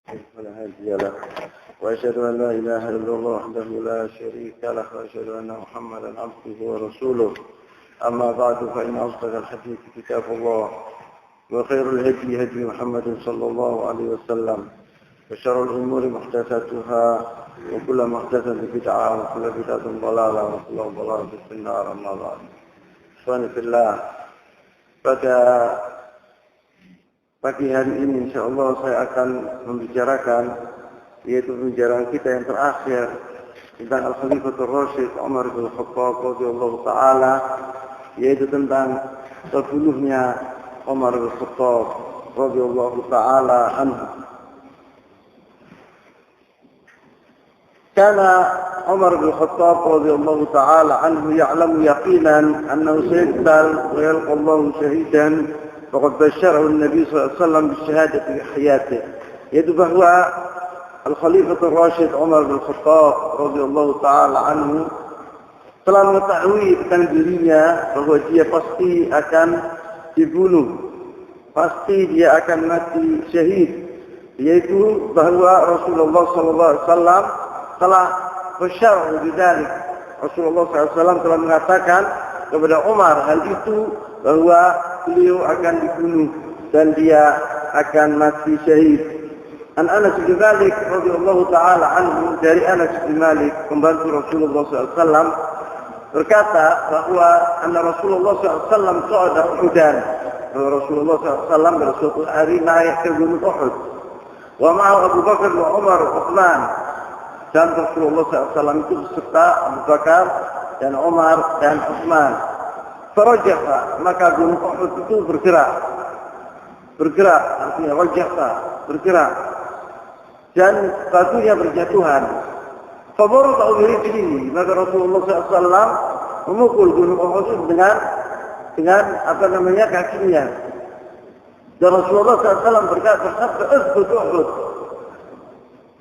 ولا هادي له وأشهد أن لا إله إلا الله وحده لا شريك له وأشهد أن محمدا عبده ورسوله أما بعد فإن أصدق الحديث كتاب الله وخير الهدي هدي محمد صلى الله عليه وسلم وشر الأمور محدثاتها وكل محدثة بدعة وكل بدعة ضلالة وكل ضلالة في النار أما بعد. Ikhwani fillah, pada pagi hari ini insyaallah saya akan membicarakan yaitu pembicaraan kita yang terakhir tentang Al-Khalifatul Rasyid Umar bin Khattab radhiyallahu taala, yaitu tentang terbunuhnya Umar bin Khattab radhiyallahu taala anhu. كان عمر بن الخطاب رضي الله تعالى عنه يعلم يقينا أنه سيقتل ويلقى الله شهيدا فقد بشره النبي صلى الله عليه وسلم بالشهادة في حياته. Yaitu bahwa Al-Khalifatul Rasyid Umar bin Khattab radhiyallahu taala anhu telah mengetahui tentang dirinya bahwa dia pasti akan dibunuh, pasti dia akan mati syahid, yaitu bahwa Rasulullah sallallahu alaihi wasallam telah bersyarah bidzalik. Rasulullah SAW telah mengatakan kepada Umar hal itu, bahwa beliau akan dibunuh dan dia akan mati syahid. An Anas bin Malik radhiyallahu taala anhu, dari Anas bin Malik pembantu Rasulullah SAW, berkata bahwa anna Rasulullah SAW qa'ada Uhudan. Rasulullah SAW pada suatu hari naik ke gunung Uhud. Wa ma'ahu Abu Bakar wa Umar wa Uthman. Dan Rasulullah SAW itu beserta Abu Bakar dan Umar dan Uthman. Farajaha, maka gunung Uhud itu bergerak, artinya rajaha, bergerak, dan batunya berjatuhan. Fabaru ta'u birijlihi, maka Rasulullah SAW memukul gunung Uhud dengan kakinya. Dan Rasulullah SAW berkata, "Uthbut Uhud."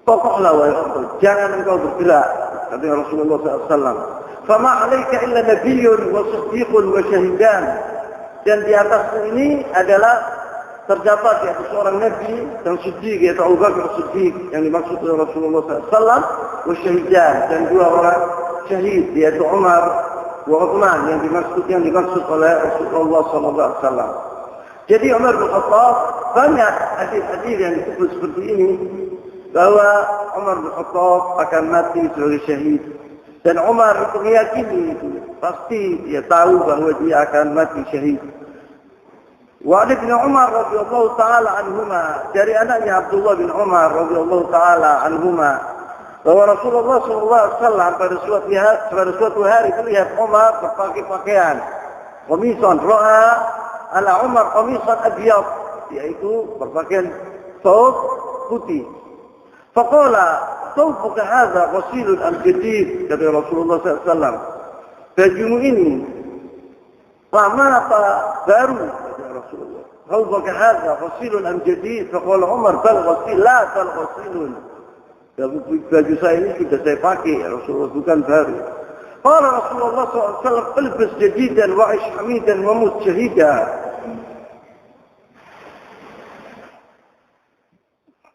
Pokoklah wahai Uhud, jangan engkau bergerak, kata Rasulullah SAW. Fama alaika illa nabiyyun wa siddiqun wa syahidan. Dan di atasmu ini adalah terdapat yaitu seorang nabi dan siddiq, yaitu Abu Bakar Siddiq yang dimaksud oleh Rasulullah SAW, wa syahidan, dan dua orang syahid yaitu Umar wa Uthman yang dimaksud oleh Rasulullah SAW. Jadi Umar bin Khattab, banyak hadis-hadis yang disebut seperti ini, bahwa Umar bin Khattab akan mati sebagai syahid. Dan Umar itu meyakini itu, pasti dia tahu bahwa dia akan mati syahid. Wa bin Umar radhiyallahu taala anhuma, dari anaknya Abdullah bin Umar radhiyallahu taala anhuma, bahwa Rasulullah SAW pada suatu hari melihat Umar berpakai pakaian qamisan, ra'a ala Umar qamisan abyad, yaitu berpakaian thawb putih. Faqala thawbuka hadza ghasilun am jadid, kata Rasulullah SAW, bajumu ini lama apa baru, kata Rasulullah. Thawbuka hadza ghasilun am jadid, faqala Umar bal ghasil, la bal ghasilun, baju saya ini sudah saya pakai ya Rasulullah, bukan baru. Qala Rasulullah SAW, ilbis jadidan wa ish hamidan wa mut syahida.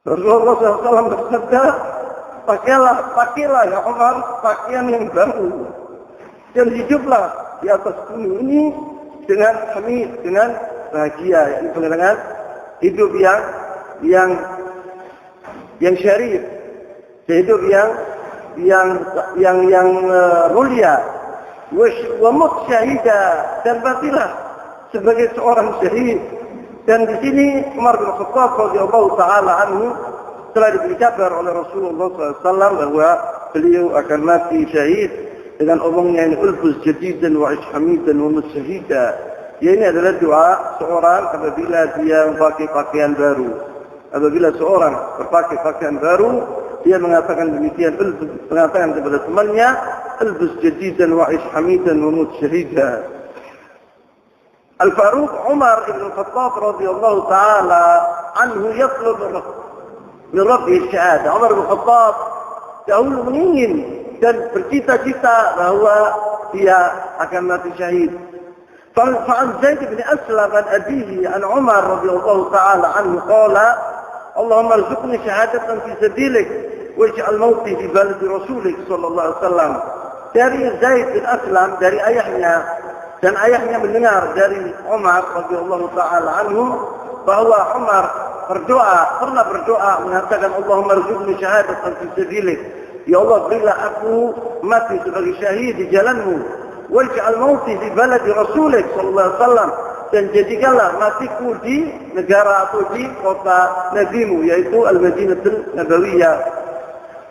Rasulullah SAW bersabda, pakailah ya Umar pakaian yang baru, dan hiduplah di atas bumi ini dengan hamid, dengan bahagia, dengan hidup yang syarif, hidup yang mulia. Wa mut syahida, dan matilah sebagai seorang syahid. Dan di sini Umar bin Khattab radhiyallahu taala anhu telah diberi kabar oleh Rasulullah SAW bahwa beliau akan mati syahid dengan omongnya ini, ulbus jadidan wa ish hamidan wa mut syahida. Ya, ini adalah doa seorang apabila dia memakai pakaian baru. Apabila seorang berpakai pakaian baru, dia mengatakan demikian, mengatakan kepada temannya, ulbus jadidan wa ish hamidan wa mut syahida. Al-Faruq Umar ibn Khattab radhiyallahu taala anhu yatlub min Rabbih syahadah. Umar bin Khattab dahulu meningin dan bercita-cita bahwa dia akan mati syahid. فعن زيد بن أسلم عن أبيه عن عمر رضي الله تعالى عنه قال Allahumma arzuqni syahadatan fi sabilik waj'al mauti fi baladi rasulik sallallahu alaihi wasallam. Dari Zaid bin Aslam, dari ayahnya, dan ayahnya mendengar dari Umar radhiyallahu taala anhu bahwa Umar pernah berdoa mengatakan Allahumma arzuqni syahadatan fi sabilik. Ya Allah, berilah aku mati sebagai syahid di jalanmu. Waj'al mauti di baladi Rasulik sallallahu alaihi wasallam, dan jadikanlah matiku di negara atau di kota nabimu, yaitu Al-Madinatul Nabawiyah.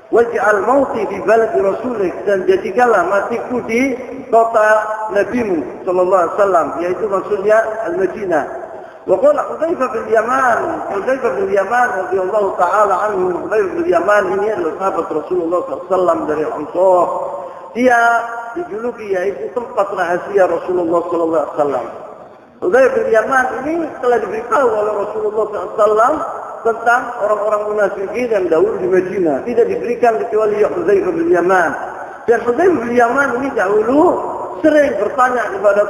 Waj'al mauti di baladi Rasulik, dan jadikanlah matiku di kota nabimu sallallahu alaihi wasallam, yaitu maksudnya Al-Madinah. وقال حذيفة بن اليمان رضي الله تعالى عنه. Hudzaifah bin Yaman ini adalah sahabat Rasulullah SAW dari Ansar. Dia dijuluki yaitu tempat rahasia Rasulullah SAW. Hudzaifah bin Yaman ini telah diberitahu oleh Rasulullah SAW tentang orang-orang munafikin yang dahulu di Madinah. Tidak diberikan kecuali Hudzaifah bin Yaman. Dan Hudzaifah bin Yaman ini dahulu sering bertanya kepada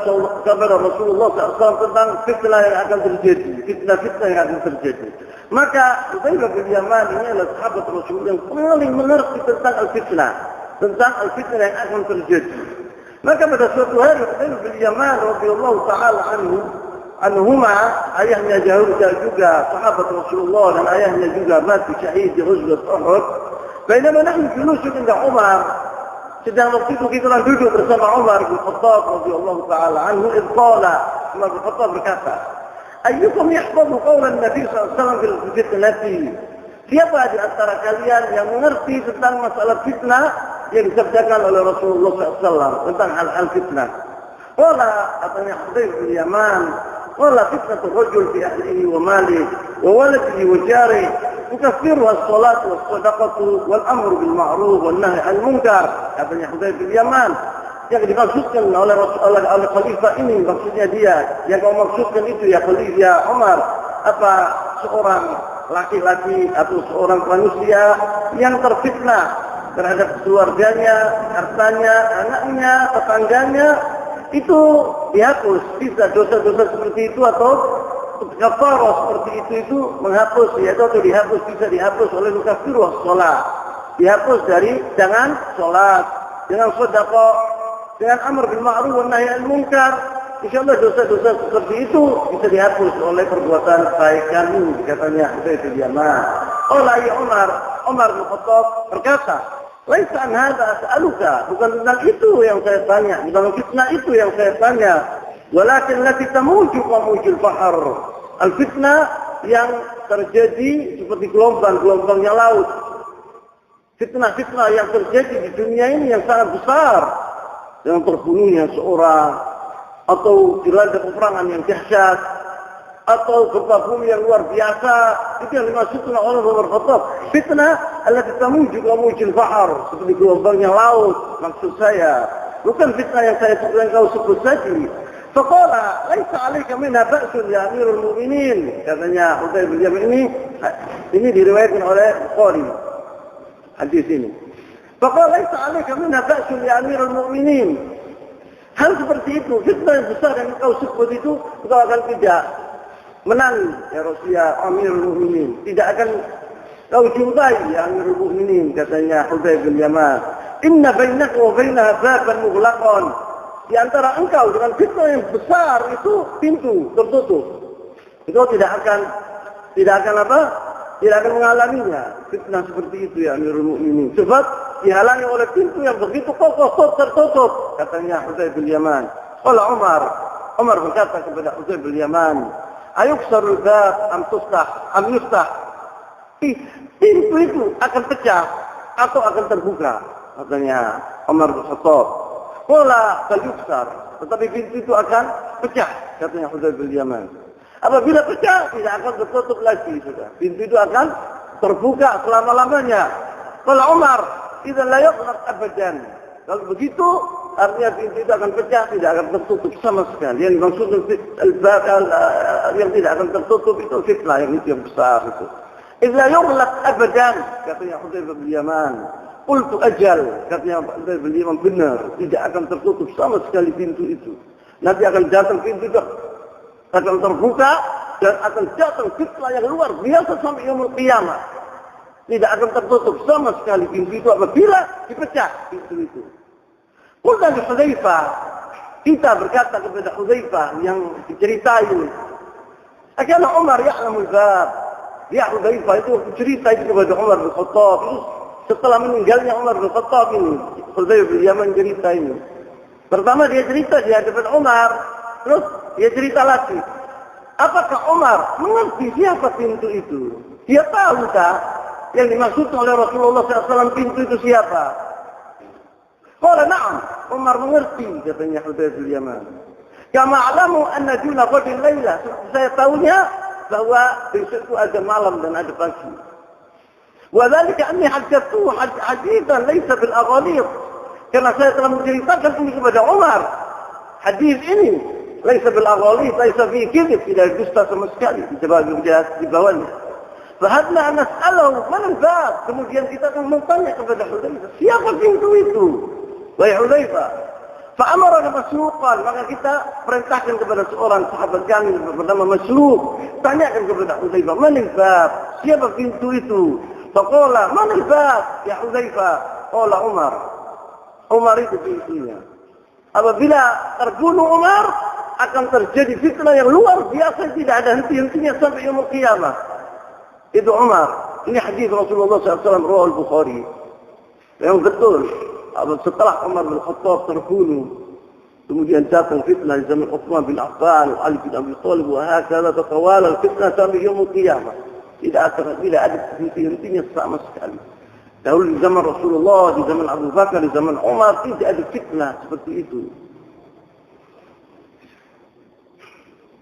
Rasulullah SAW tentang fitnah yang akan terjadi, fitnah-fitnah yang akan terjadi. Maka Hudzaifah bin Yaman ini adalah sahabat Rasulullah yang paling mengerti tentang al-fitnah yang akan terjadi. Maka pada suatu hari Hudzaifah bin Yaman radhiyallahu taala anhuma, ayahnya juga sahabat Rasulullah dan ayahnya juga mati syahid di Ghazwat Uhud. Bainama nahnu julusun inda Umar, sedang waktu itu kita duduk bersama Umar bin Khattab radhiyallahu taala anhu. Umar bin Khattab berkata, ayyukum yahfazu qawlan Nabi sallallahu alaihi wasallam fil fitnati? Siapa di antara kalian yang mengerti tentang masalah fitnah yang disabdakan oleh Rasulullah SAW tentang hal-hal fitnah? Qala, katanya Hudzaifah bin Yaman, qala fitnatul rajul fi ahlihi wa malihi wa waladihi wa jarihi tukaffiruha as-salatu was-sadaqatu wal amru bil ma'ruf wan nahy 'anil munkar. Katanya Hudzaifah bin Yaman, yang dimaksudkan oleh khalifah ini, maksudnya dia yang kau maksudkan itu ya Khalifah Umar, apa seorang laki-laki atau seorang manusia yang terfitnah terhadap keluarganya, hartanya, anaknya, tetangganya, itu dihapus. Bisa dosa-dosa seperti itu atau kafarah seperti itu menghapus, yaitu atau dihapus, bisa dihapus oleh mukaffiruh sholat, dihapus dari jangan sholat, dengan sedekah, dengan amr bil ma'ruf wa nahy 'anil munkar. Insyaallah dosa-dosa seperti itu bisa dihapus oleh perbuatan baik kami, katanya Hudzaifah bin Yaman. Ya Umar bin Khattab berkata, laisa an hadza as'aluka, bukan tentang itu yang saya tanya, bukan fitnah itu yang saya tanya, walakin lati tamuju wa mujul bahr. Al-fitnah yang terjadi seperti gelombang-gelombangnya laut. Fitnah-fitnah yang terjadi di dunia ini yang sangat besar, dengan terbunuhnya seorang, atau dilanda peperangan yang dahsyat, atau gempa bumi yang luar biasa. Itu yang dimaksudkan oleh Umar bin Khattab. Fitnah allati tamuju wa mujul bahr, seperti gelombangnya laut. Maksud saya bukan fitnah yang kau sebut tadi. Faqala laisa 'alaika minha ba'sun ya Amirul Mukminin. Katanya Hudzaifah bin Yaman ini diriwayatkan oleh Bukhari hadis ini. Faqala laisa 'alaika minha ba'sun ya Amirul Mukminin. Hal seperti itu, fitnah yang besar yang kau sebut itu, kau akan tidak menang ya Rasulullah Amirul Mukminin. Tidak akan kau jumpai ya Amirul Mukminin, katanya Hudzaifah bin Yaman. Inna bainaka wa bainaha baban mughlaqan. Di antara engkau dengan fitnah yang besar itu pintu tertutup. Engkau tidak akan apa? Tidak akan mengalaminya. Fitnah seperti itu ya Amirul Mukminin. Sebab dihalangi oleh pintu yang begitu kokoh tertutup, katanya Hudzaifah bin Yaman. Qala Umar berkata kepada Hudzaifah bin Yaman, ayuksarul bab am yuftah? Pintu itu akan pecah atau akan terbuka, katanya Umar bin Khattab. Qala fayuksar, tetapi pintu itu akan pecah, katanya Hudzaifah bin Yaman. Apabila pecah tidak akan tertutup lagi, sudah. Pintu itu akan terbuka selama-lamanya. Kalau Umar, idza la yughlaq abadan. Kalau begitu, artinya pintu itu akan pecah, tidak akan tertutup sama sekali. Yang dimaksud yang tidak akan tertutup itu fitnah yang itu yang besar itu. Idza yughlaq abadan, katanya Hudzaifah bin Yaman. Qultu ajal, katanya Hudzaifah bin Yaman, benar, tidak akan tertutup sama sekali pintu itu. Nanti akan datang pintu itu akan terbuka dan akan datang fitnah yang luar biasa sampai yaumul qiyamah. Tidak akan tertutup sama sekali pintu itu apabila dipecah pintu itu. Qulna li Hudzaifah, kita berkata kepada Hudzaifah yang diceritai, "Akana Umar ya'lamul bab?" Ya Hudzaifah itu cerita itu kepada Umar bin Khattab. Setelah meninggalnya Umar bin Khattab ini, Hudzaifah bin Yaman cerita ini. Pertama dia cerita di hadapan Umar, terus dia cerita lagi. Apakah Umar mengerti siapa pintu itu? Dia tahu tak yang dimaksud oleh Rasulullah SAW pintu itu siapa? Qala na'am, Umar mengerti, katanya Hudzaifah bin Yaman. Kama alamu anna duna qadil laila. Saya tahunya bahwa besok itu ada malam dan ada pagi. Wa dzalika anni haddathu haditsan laysa bil aghalib. Karena saya telah menceritakan ini kepada Umar. Hadis ini laysa bil aghalib, laysa fi kadzib, tidak dusta sama sekali. Coba lihat di bawahnya. Fahadna an nas'alahu man al-bab. Kemudian kita akan bertanya kepada Hudzaifah, siapa pintu itu? Wahai Hudzaifah, fa'amarana Masruqan, maka kita perintahkan kepada seorang sahabat kami bernama Masruq, tanyakan kepada Hudzaifah, man al-bab? Siapa pintu itu? Faqala, man al-bab? Ya Hudzaifah, qala Umar. Umar itu pintunya. Apabila terbunuh Umar, akan terjadi fitnah yang luar biasa, tidak ada henti-hentinya sampai yaumul qiyamah. Itu Umar. Ini hadis Rasulullah SAW riwayat Bukhari. Yang betul. Setelah Umar bin Khattab terbunuh, kemudian datang fitnah di zaman Utsman bin Affan, Ali bin Abi Thalib, wahakala tatawala fitnah sampai yaumul qiyamah. Tidak ada henti-hentinya sama sekali. Dahulu di zaman Rasulullah, di zaman Abu Bakar, di zaman Umar tidak ada fitnah seperti itu.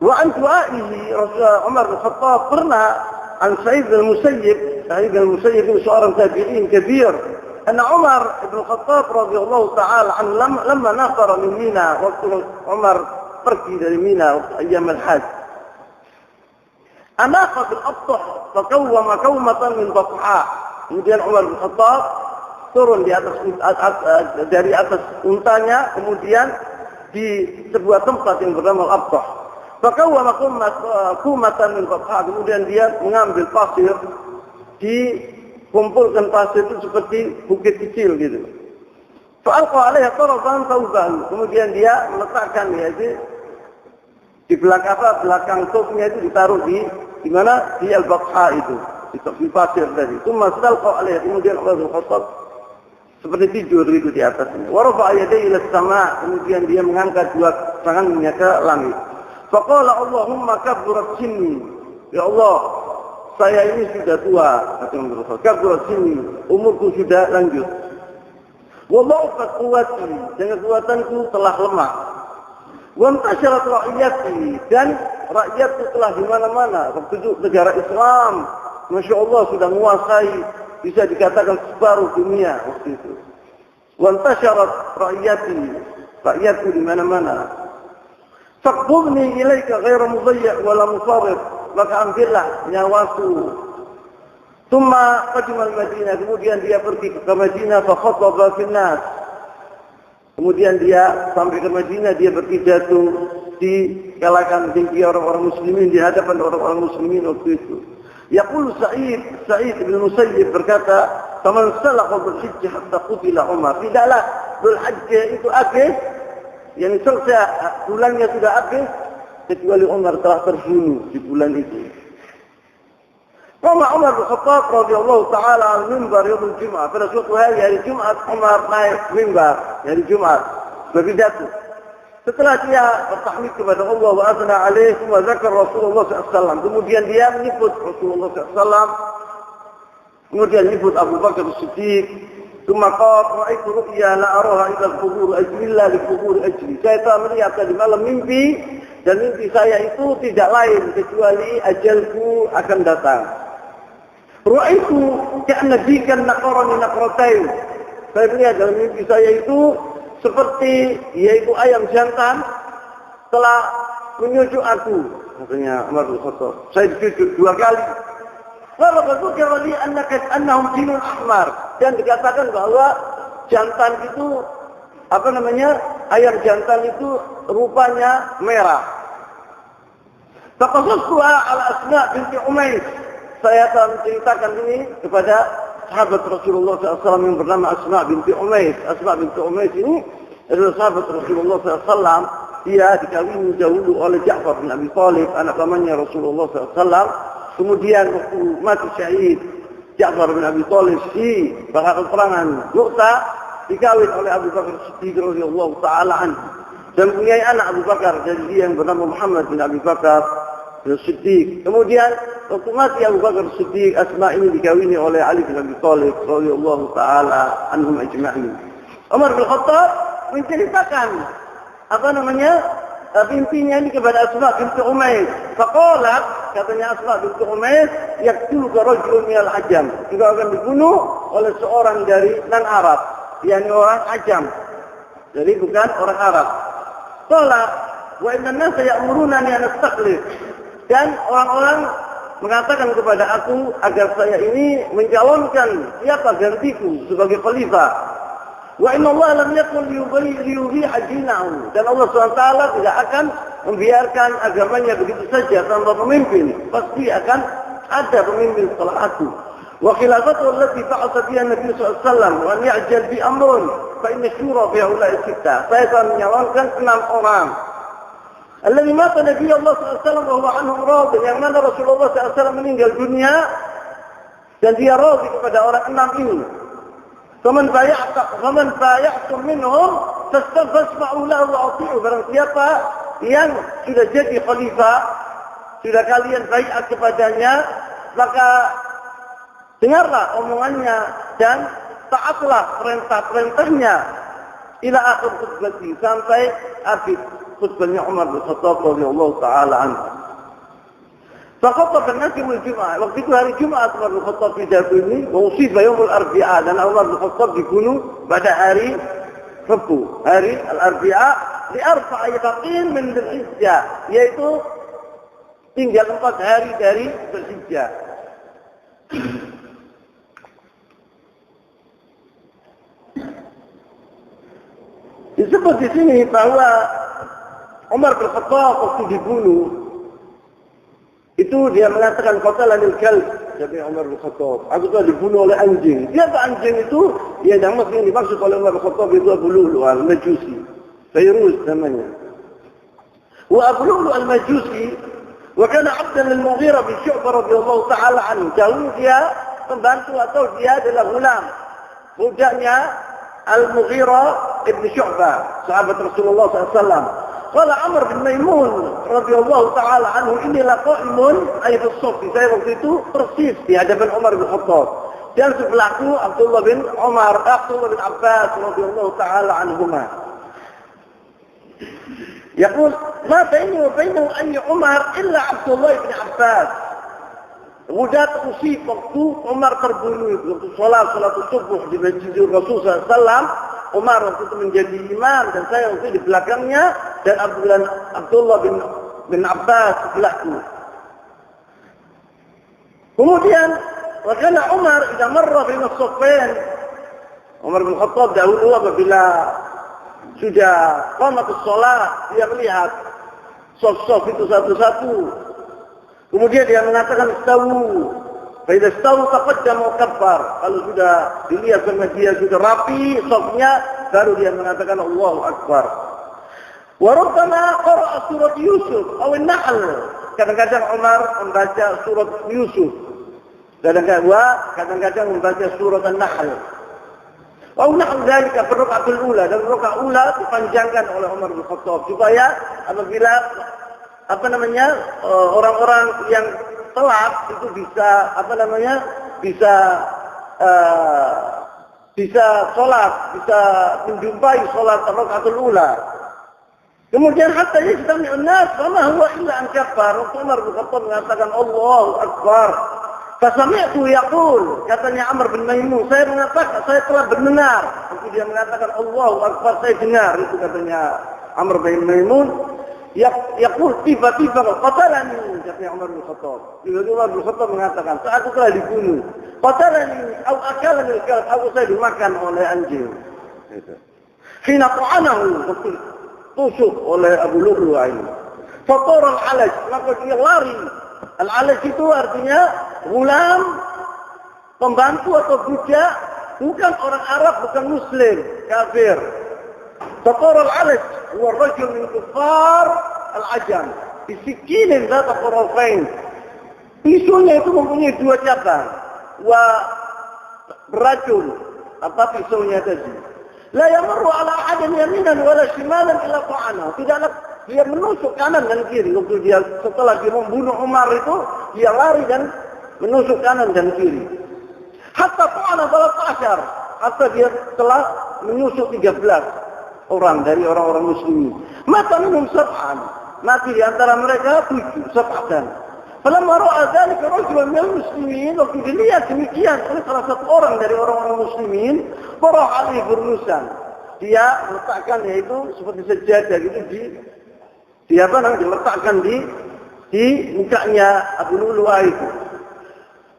Wa an tu'aihi Umar bin Khattab pernah an Sa'id al-Musayyib itu seorang tabi'in kabir. Anna Umar bin Khattab radhiyallahu ta'ala anhu lama nafara min Mina, waktu Umar pergi dari Mina waktu ayyam al-Hajj. Anaqa bil Abtah faqawwama qawmatan min Batha. Kemudian Umar bin Khattab turun dari atas untanya, kemudian di sebuah tempat yang bernama Al-Abtah. Faqawwama qawmatan min Batha. Kemudian dia mengambil pasir, dikumpulkan pasir itu seperti bukit kecil gitu. Fa'alqa 'alaiha taraban thawban. Kemudian dia meletakkan di belakang topnya itu ditaruh di mana? Di Al-Batha itu. Di pasir tadi. Itu masal kau alih. Kemudian Umar bin Khattab seperti tidur itu di atasnya. Wa rafa'a yadayhi ila sama'. Kemudian dia mengangkat dua tangannya ke langit. Faqala Allahumma kabburat sinni. Ya Allah, saya ini sudah tua. Kata Umar bin Khattab. Kabburat sinni. Umurku sudah lanjut. Wa dha'ufat quwwati. Dan kekuatanku telah lemah. Wa intasharat ra'iyati. Dan rakyatku telah di mana-mana. Waktu negara Islam, Masya Allah sudah menguasai, bisa dikatakan separuh dunia waktu itu. Wantasyarat rakyatku di mana-mana. Faqbudni ilaika ghairu mudayya' wala mufarrid. Maka ambillah nyawaku. Tsumma qadima al-Madinah. Kemudian dia pergi ke Madinah, fa khataba fil nas. Kemudian dia sampai ke Madinah, dia berpidato di kalangan tinggi orang-orang muslimin, di hadapan orang-orang muslimin waktu itu. Yaqulu Sa'id bin Musayyib berkata, "Faman salaqa bil hajj hatta qutila Umar." Tidaklah Dzul Hijjah itu habis, yang selesai bulannya sudah habis, kecuali Umar telah terbunuh di bulan itu. Umar bin Khattab radhiyallahu ta'ala al-mimbar yaum al-Jum'ah. Pada suatu hari Jumat, Umar naik mimbar hari Jumat berpidato. Setelah dia bertahmid kepada Allah wa azna alaihi wa zakar Rasulullah SAW. Kemudian dia menyebut Rasulullah SAW. Kemudian menyebut Abu Bakar As-Siddiq. Kemudian ra'aitu ru'ya la araha ila al-qubur ajlillah li qubur ajli. Saya telah melihat tadi malam mimpi, dan mimpi saya itu tidak lain kecuali ajalku akan datang. Ra'aitu ka'anna dikan naqarani naqratain. Saya melihat dalam mimpi saya itu seperti yaitu ayam jantan telah menyujuk aku, katanya Umar bin Khattab. Saya dicucuk 2 kali. Wa dzukira li annahum jinun ahmar, dan dikatakan bahwa jantan itu ayam jantan itu rupanya merah. Faqasastuha ala Asma binti Umays. Saya telah menceritakan ini kepada sahabat Rasulullah SAW yang bernama Asma binti Umays. Asma binti Umays ini adalah sahabat Rasulullah SAW. Dia dikawini dahulu oleh Ja'far bin Abi Thalib, anak pamannya Rasulullah SAW. Kemudian waktu mati syahid Ja'far bin Abi Thalib di peperangan Mu'tah, dikawin oleh Abu Bakar Siddiq radhiyallahu ta'ala anhu. Dan punya anak Abu Bakar, jadi dia yang bernama Muhammad bin Abi Bakar bin Siddiq. Kemudian waktu mati Abu Bakar Siddiq, Asma ini dikawini oleh Ali bin Abi Thalib radhiyallahu ta'ala anhum ajma'in. Umar bin Khattab menceritakan pimpinnya ini kepada Asma binti Umays. Faqalat, katanya Asma binti Umays, yaqtuluka rajulun minal ajam. Engkau akan dibunuh oleh seorang dari non-Arab, yakni orang Ajam. Jadi bukan orang Arab. Qalat, wa inna an-nasa ya'murunani an astaqlid. Dan orang-orang mengatakan kepada aku agar saya ini mencalonkan siapa gantiku sebagai khalifah. Wa inna Allah lam yakun liyubiha dinahu. Dan Allah SWT tidak akan membiarkan agamanya begitu saja tanpa pemimpin. Pasti akan ada pemimpin setelah aku. Wa khilafatu allati ba'atha biha Nabi SAW wa an ya'jal bi amrun fa inna syura fi haula'i sittah. Saya akan menyalonkan 6 orang. Alladhi mata Nabi Allah SAW wa huwa anhum radhi. Yang mana Rasulullah SAW meninggal dunia dan dia radhi kepada orang 6 ini. Faman bay'atum minhum fasma'u lahu wa ati'u. Barang siapa yang sudah jadi khalifah, sudah kalian baiat kepadanya, maka dengarlah omongannya dan taatlah perintah-perintahnya ila akhir khutbati, sampai akhir khutbahnya Umar bin Khattab radhiyallahu ta'ala anhu. Faqatab an-nas yawm al-jum'ah. Waktu itu hari Jumat Umar bin Khattab pidato ini, usiba yawm al-arbi'a, dan Umar bin Khattab dibunuh pada hari Rabu, hari al-arbi'a, li'arfa'a yaqin min dzulhijjah, yaitu tinggal 4 hari dari Dzulhijjah. Disebut di sini bahwa Umar bin Khattab waktu dibunuh itu dia mengatakan qatalanil kalb, jadi Umar bin Khattab, aku telah dibunuh oleh anjing. Siapa anjing itu? Dia yang dimaksud oleh Umar bin Khattab itu Abu Lu'lu' al-Majusi, Fairuz namanya. Wa Abu Lu'lu' al-Majusi wa kana 'abdan lil-Mughirah bin Syu'bah radhiyallahu ta'ala anhu. Dahulu dia pembantu atau dia adalah gulam, budaknya Al-Mughirah ibn Syu'bah, sahabat Rasulullah SAW. Qala Amr bin Maimun radhiyallahu ta'ala anhu, inilah qa'imun ayat as-sofi. Saya waktu itu persis di hadapan Umar bin Khattab. Dan sebelahku Abdullah bin Abbas radhiyallahu ta'ala anhuma. Yaqul, ma baini wa bainahu ayy Umar illa Abdullah bin Abbas. Sudah terusik waktu Umar terbunuh, waktu salat subuh di masjid Rasulullah SAW. Umar waktu itu menjadi imam dan saya waktu itu di belakangnya, dan Abdullah bin Abbas sebelahku. Kemudian wakana Umar idza marra baina as-saffain. Umar bin Khattab dahulu apabila sudah qamatus shalah, dia melihat saf-saf itu satu-satu. Kemudian dia mengatakan istawu. Faidah istawu taqaddama kabbar. Kalau sudah dilihat sama dia sudah rapi safnya, baru dia mengatakan Allahu Akbar. Wa rubbama qara'a surat Yusuf atau An-Nahl. Kadang-kadang Umar membaca surat Yusuf. Kadang-kadang membaca surat An-Nahl. Wa An-Nahl dzalika fi raka'atul ula, dan rakaat ula dipanjangkan oleh Umar bin Khattab supaya apabila orang-orang yang telat itu bisa sholat, bisa menjumpai sholat rakaatul ula. Kemudian hatta yajtami'un nas fama huwa illa an kabbara. Umar bin Khattab mengatakan Allahu Akbar. Fasami'tu yaqul, katanya Amr bin Maimun, saya telah mendengar. Waktu dia mengatakan Allahu Akbar, saya dengar, itu katanya Amr bin Maimun. Yaqul tiba-tiba qatalani, katanya Umar bin Khattab. Tiba-tiba Umar bin Khattab mengatakan, saat aku telah dibunuh. Qatalani au akalani al-kalb, aku saya dimakan oleh anjing. Itu. Hina ta'anahu, tusuk oleh Abu Lu'lu' ini. Fator al-alaj, maka dia lari. Al-alaj itu artinya gulam, pembantu atau budak, bukan orang Arab, bukan Muslim, kafir. Fator al-alaj, huwa rajul min kuffar al-ajam. Bisikinin zat tarafain. Pisaunya itu mempunyai dua cabang. Beracun. Apa pisaunya tadi? La yamurru ala ahadin yaminan wala shimalan illa ta'ana. Tidaklah dia menusuk kanan dan kiri. Waktu dia setelah dia membunuh Umar itu, dia lari dan menusuk kanan dan kiri. Hatta ta'ana balat asyar. Hatta dia telah menusuk 13 orang dari orang-orang muslimin. Mata minum sab'an. Mati di antara mereka 7, sab'atan. Falamma ra'a dzalika rajulan minal muslimin, waktu dilihat demikian oleh salah satu orang dari orang-orang muslimin, farah alaihi burnusan. Dia meletakkan yaitu seperti sejadah gitu diletakkan di mukanya Abu Lu'lu'ah itu.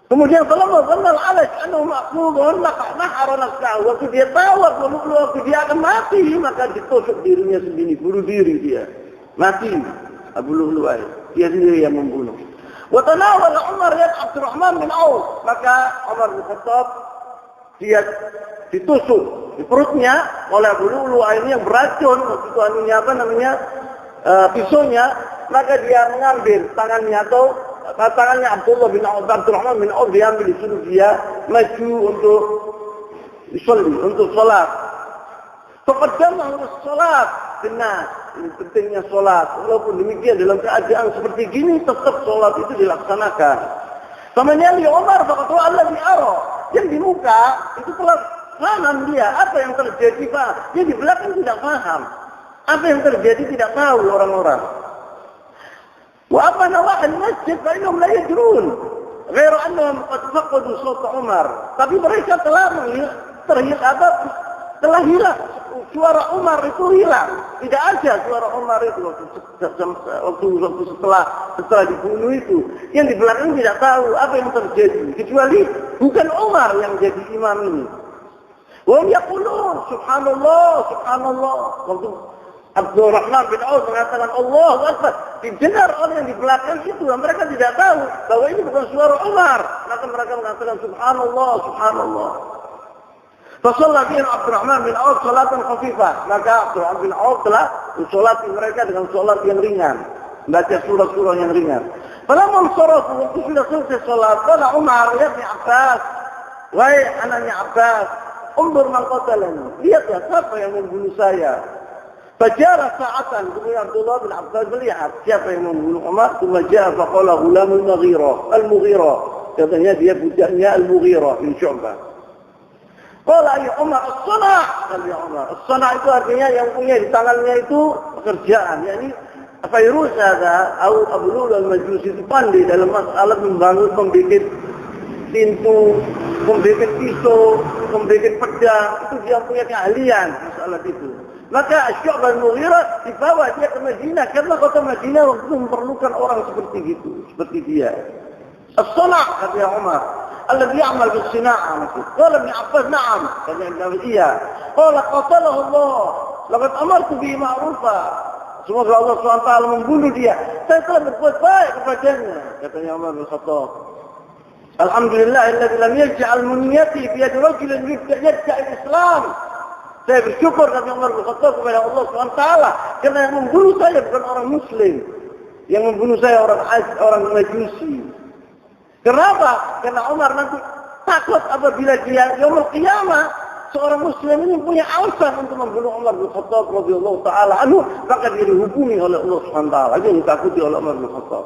Kemudian falamma dhanna al-alaj annahu ma'khudun nahara nafsahu, waktu dia tahu Abu Lu'lu'ah dia akan mati, maka ditusuk dirinya sendiri, bunuh diri dia. Mati Abu Lu'lu'ah, dia sendiri yang membunuh. Wa tanawala Umar yad Abdurrahman bin Auf, maka Umar bin Khattab dia ditusuk di perutnya oleh Abu Lu'lu'ah ini yang beracun, waktu itu pisaunya, maka dia mengambil tangannya atau tangannya Abdurrahman bin Auf diambil, disuruh dia maju untuk disolli, untuk sholat. Faqaddamahu as-salat, benar. Ini pentingnya sholat. Walaupun demikian dalam keadaan seperti gini tetap sholat itu dilaksanakan. Samanya li Umar faqatu allazi ara, yang di muka itu telah paham dia apa yang terjadi, Pak. Dia di belakang tidak paham. Apa yang terjadi tidak tahu orang-orang. Wa apa nawah al-masjid fa innahum la yadrun. Ghairu annahum qad faqadu sawt Umar. Tapi mereka telah hilang. Suara Umar itu hilang. Tidak ada suara Umar itu waktu setelah dibunuh itu. Yang di belakang tidak tahu apa yang terjadi. Kecuali bukan Umar yang jadi imam ini. Wa yaqulun subhanallah, subhanallah. Waktu Abdurrahman bin Auf mengatakan Allahu Akbar, didengar oleh yang di belakang itu. Mereka tidak tahu bahwa ini bukan suara Umar. Maka mereka mengatakan subhanallah, subhanallah. Fasallah bihim Abdurrahman bin Auf salatan khafifah. Maka Abdurrahman bin Auf telah mensolati mereka dengan solat yang ringan, baca surah-surah yang ringan. Falamma sarafu, waktu sudah selesai solat, qala Umar ya Ibn Abbas, wahai anaknya Abbas, undur man qatalani, lihatlah siapa yang membunuh saya. Fajara sa'atan, kemudian Abdullah bin Abbas melihat siapa yang membunuh Umar. Kemudian ja'a faqala ghulamul Mughirah, katanya dia budaknya Al-Mughirah bin Syu'bah. Qala ya Umar as-sana', kata Umar. As-sana' itu artinya yang punya di tangannya itu pekerjaan, yakni Fairuz ada Abu Lu'lu'ah al-Majusi itu pandai dalam masalah membangun, membuat pintu, membuat pisau, membuat pedang, itu dia punya keahlian masalah itu. Maka Syu'bah al-Mughirah dibawa dia ke Madinah karena kota Madinah waktu itu memerlukan orang seperti itu, seperti dia. As-sana', kata Umar. الذي يعمل بالصناعة. قال ابن عباس نعم. Iya. قال قتله الله. لقد أمرت به معروفا. Semoga Allah SWT membunuh dia. Saya telah berbuat baik kepadanya. Katanya Umar bin Khattab. Alhamdulillah alladzi lam yaj'al muniyati bi yadi rajulin yad'i Islam. Saya bersyukur kata Umar bin Khattab kepada Allah SWT karena yang membunuh saya bukan orang Muslim. Yang membunuh saya orang Majusi. Kenapa? Karena Umar nanti takut apabila dia yaumul qiyamah seorang muslim ini punya alasan untuk membunuh Umar bin Khattab radhiyallahu taala anhu, maka dia dihukumi oleh Allah Subhanahu wa taala. Itu yang ditakuti oleh Umar bin Khattab.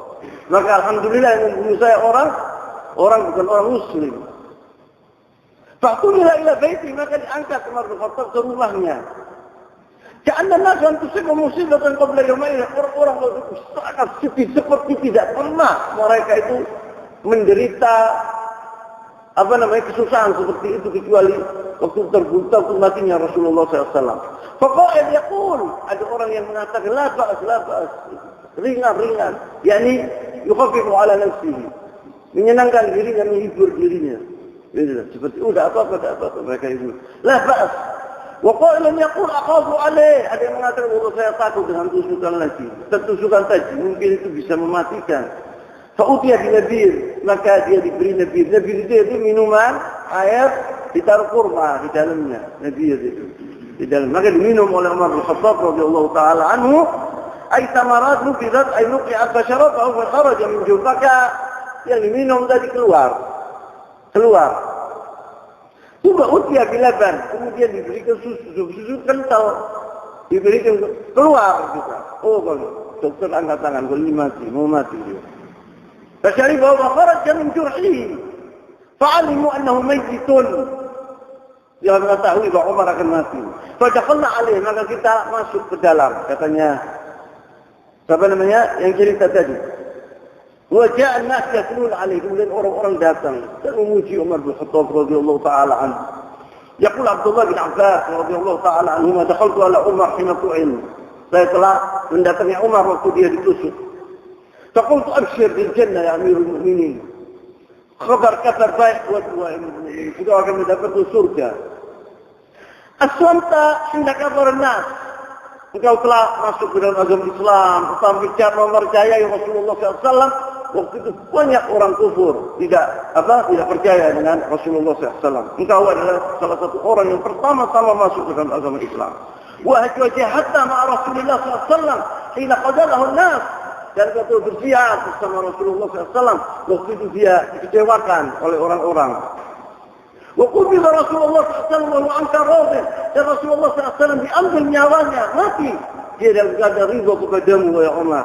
Maka alhamdulillah yang membunuh saya orang bukan orang muslim. Fa'tumila ila baiti, maka diangkat Umar bin Khattab ke rumahnya. Karena nabi yang tusibah musibatan qabla yawmain, orang-orang itu sangat sedih seperti tidak pernah mereka itu menderita kesusahan seperti itu kecuali waktu terbunuh matinya Rasulullah SAW. Faqa'id yaqul, ada orang yang mengatakan la ba'as, ringan, yakni yukhaffifu ala nafsihi, menyenangkan dirinya, menghibur dirinya. Seperti udah apa mereka itu. La ba'as. Wa qailan yaqul aqafu alaih. Ada yang mengatakan bahwa saya takut dengan tusukan lagi. Tusukan tadi mungkin itu bisa mematikan. Fa'utiya binabir, maka dia diberi nabir. Nabir itu minuman, air, ditaruh kurma di dalamnya. Nabir itu. Di dalam. Maka diminum oleh Umar bin Khattab radhiyallahu taala anhu. Ay tamarat nufidat ay nuqi'at basharatahu fa kharaja min jufaka. Yang diminum tadi keluar. Coba utiya bilaban, kemudian diberikan susu kental. Diberikan keluar juga. Oh, kalau dokter angkat tangan, kalau ini mati, mau mati dia. فشربه وخرج من جرحه فعلموا أنه ميت. Dia mengetahui bahwa Umar akan mati. Fadakhalna alaih, maka kita masuk ke dalam. Katanya, siapa namanya? Yang cerita tadi. Wajah an-nas yaslun alaih. Kemudian orang-orang datang dan memuji Umar bin Khattab radhiyallahu ta'ala anhu. Yaqul Abdullah bin Abbas radhiyallahu ta'ala anhu, dakhaltu ala Umar hina tu'in. Saya telah mendatangi Umar waktu dia ditusuk. فقلت أبشر بالجنة يا أمير المؤمنين. خبر كفر بايح والمؤمنين. Sudah akan mendapat surga. Aslamta hina kafar nas. Engkau telah masuk ke dalam agama Islam. Pertama bicara mempercayai Rasulullah SAW. Waktu itu banyak orang kufur. Tidak percaya dengan Rasulullah SAW. Engkau adalah salah satu orang yang pertama-tama masuk ke dalam agama Islam. وَهَجْوَجَهَتَّ مَعَ رَسُولِ اللَّهِ SAW. حين قَدَلَهُ النَّاسِ. Dan waktu berjihad bersama Rasulullah SAW, waktu itu dia dikecewakan oleh orang-orang. Waktu Rasulullah SAW angka rohnya, dan Rasulullah SAW diambil nyawanya, mati. Dia dalam keadaan ridha kepadamu, ya Umar.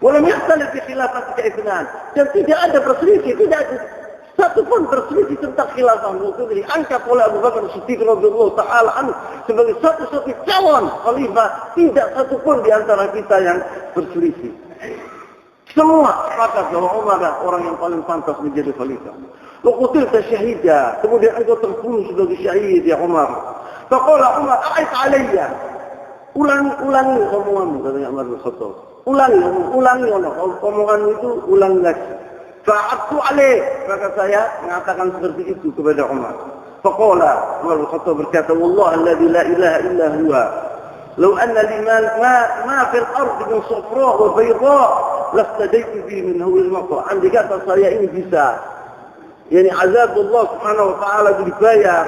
Walam yakhtalif fi khilafatika ithnan. Dan tidak ada perselisih, tidak ada satu pun berselisih tentang khilafah. Waktu itu diangkat oleh Abu Bakar Siddiq radhiyallahu ta'ala anhu sebagai satu-satu calon khalifah. Tidak satu pun di antara kita yang berselisih. Semua sepakat bahwa Umar adalah orang yang paling pantas menjadi khalifah. Wa qutilta syahida. Kemudian engkau terbunuh sebagai syahid, ya Umar. Faqala Umar, a'id alayya. Ulangi omonganmu, katanya Umar bin Khattab. Ulangi omonganmu itu, ulangi lagi. Fa'abtu alaih, maka saya mengatakan seperti itu kepada Umar. Faqala Umar bin Khattab berkata, Wallah alladhi la ilaha illa huwa. Law anna li ma fil ardi min safra wa bayda lastadaitu bihi min hawil maqta. Andai kata saya ini bisa, yani azab Allah Subhanahu wa taala dibayar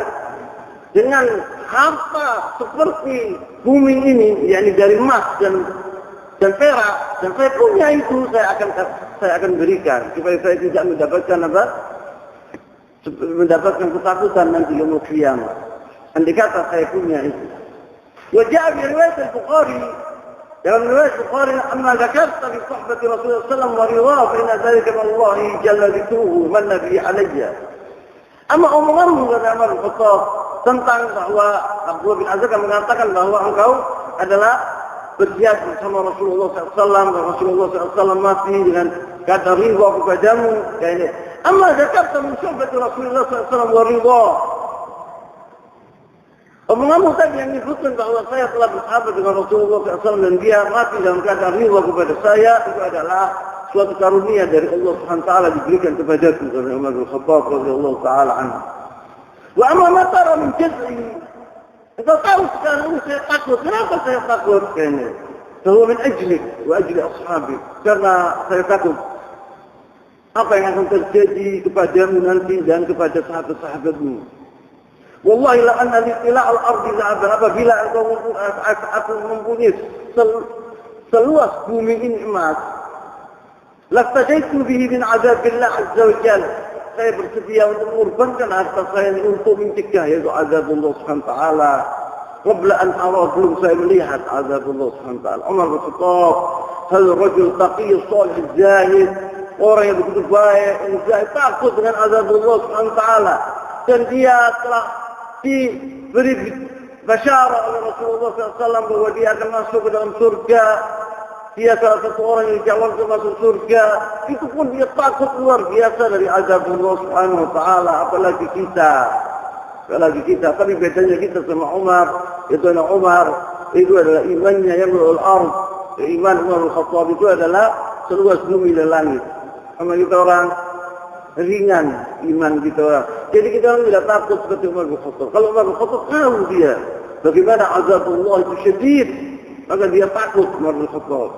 dengan harta seperti bumi ini, yani dari emas dan perak, dan saya punya itu, saya akan berikan supaya saya tidak mendapatkan ketakutan nanti yaumul qiyamah. Andai kata saya punya itu. Wajah bi riwayat al-Bukhari, dalam riwayat Bukhari, amma dzakarta bi sahbati Rasulullah sallallahu alaihi wasallam wa ridha fa inna dzalika min Allah jalla dzikruhu man nabi alayya. Amma omonganmu kata Umar bin Khattab tentang bahwa Abdullah bin Azhar mengatakan bahwa engkau adalah berjihad bersama Rasulullah SAW, dan Rasulullah SAW mati dengan kata ridha kepadamu. Kayak amma dzakarta min sahbati Rasulullah SAW wa ridha. Omonganmu tadi yang menyebutkan bahwa saya telah bersahabat dengan Rasulullah SAW dan dia mati dalam keadaan ridha kepada saya, itu adalah suatu karunia dari Allah Subhanahu wa taala diberikan kepadaku oleh Umar bin Khattab radhiyallahu taala anhu. Wa amma ma tara min jaz'i. Engkau tahu sekarang ini saya takut. Kenapa saya takut? Kayaknya. Bahwa min ajlik wa ajli ashabi. Karena saya takut apa yang akan terjadi kepadamu nanti dan kepada sahabat-sahabatmu. Wallahi la anna litila al-ardi la'aban. Apabila aku mempunyai seluas bumi ini emas, laftajaitu bihi min azabillah azza wa jalla. Saya bersedia untuk mengorbankan harta saya untuk mencegah yaitu azab Allah Subhanahu wa taala. Qabla an ara, belum saya melihat azab Allah Subhanahu wa taala. Umar bin Khattab, hal rajul taqi salih zahid, orang yang begitu baik, yang takut dengan azab Allah Subhanahu wa taala, dan dia telah diberi basyarah oleh Rasulullah SAW bahwa dia akan masuk ke dalam surga. Dia salah satu orang yang dicalonkan masuk surga. Itu pun dia takut luar biasa dari azab Allah Subhanahu wa taala, apalagi kita. Tapi bedanya kita sama Umar, itu adalah imannya yang berul ard. Iman Umar bin Khattab itu adalah seluas bumi dan langit. Sama kita orang ringan iman kita orang. Jadi kita orang tidak takut seperti Umar bin Khattab. Kalau Umar bin Khattab tahu dia bagaimana azabullah itu syadid, maka dia takut Umar bin Khattab.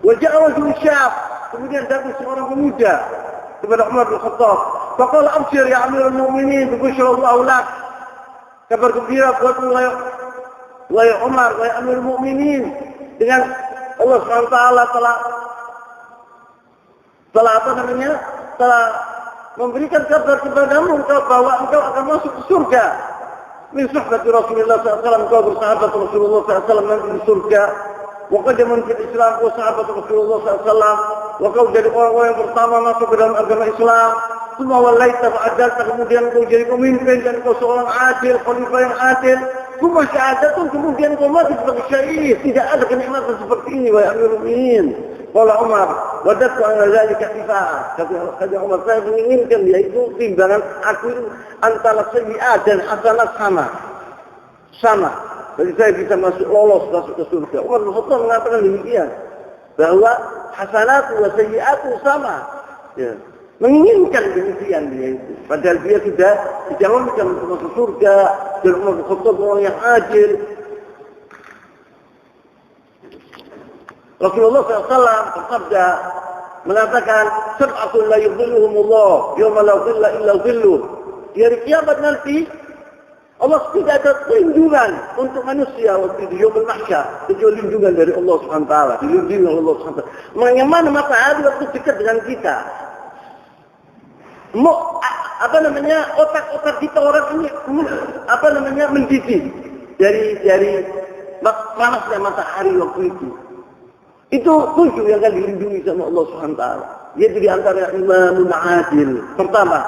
Waja'a rajul syab, kemudian datang seorang pemuda kepada Umar bin Khattab. Faqala abshir ya Amirul Mu'minin bi busyrallahu lak. Kabar gembira buatmu wahai Umar, wahai Amirul Mu'minin, dengan Allah SWT telah memberikan kabar kepadamu bahwa engkau akan masuk ke surga. Min suhbati Rasulullah SAW, engkau bersahabat Rasulullah SAW nanti di surga. Wa qadamun fil Islam, engkau sahabat Rasulullah SAW. Wa kau jadi orang-orang yang pertama masuk ke dalam agama Islam. Semua walaita fa'adalta, kemudian engkau jadi pemimpin dan engkau seorang adil, khalifah yang adil. Semua syahadatun, kemudian engkau mati sebagai syahid. Tidak ada kenikmatan seperti ini, wahai Amirul Mu'minin. Qala Umar, wadadtu ala zalika kifa'ah. Kata Umar, saya menginginkan yaitu timbangan aku antara sayyi'at dan hasanat sama. Jadi saya bisa masuk ke surga. Umar bin Khattab mengatakan demikian, bahwa hasanat wa sayyi'at sama. Ya. Menginginkan demikian dia itu. Padahal dia sudah dijalankan untuk masuk surga. Dan Umar bin Khattab orang yang adil. Rasulullah SAW bersabda mengatakan, sab'atun la yudhilluhumullah yawma la dhilla illa dhilluh. Di hari kiamat nanti Allah tidak ada lindungan untuk manusia waktu di yaumul mahsyar kecuali lindungan dari Allah Subhanahu wa taala, dilindungi oleh Allah Subhanahu wa taala. Yang mana matahari waktu dekat dengan kita. Otak-otak kita orang ini mendidih dari panasnya matahari waktu itu. Itu 7 yang akan dilindungi sama Allah Subhanahu wa taala. Yaitu di antara imamun adil. Pertama,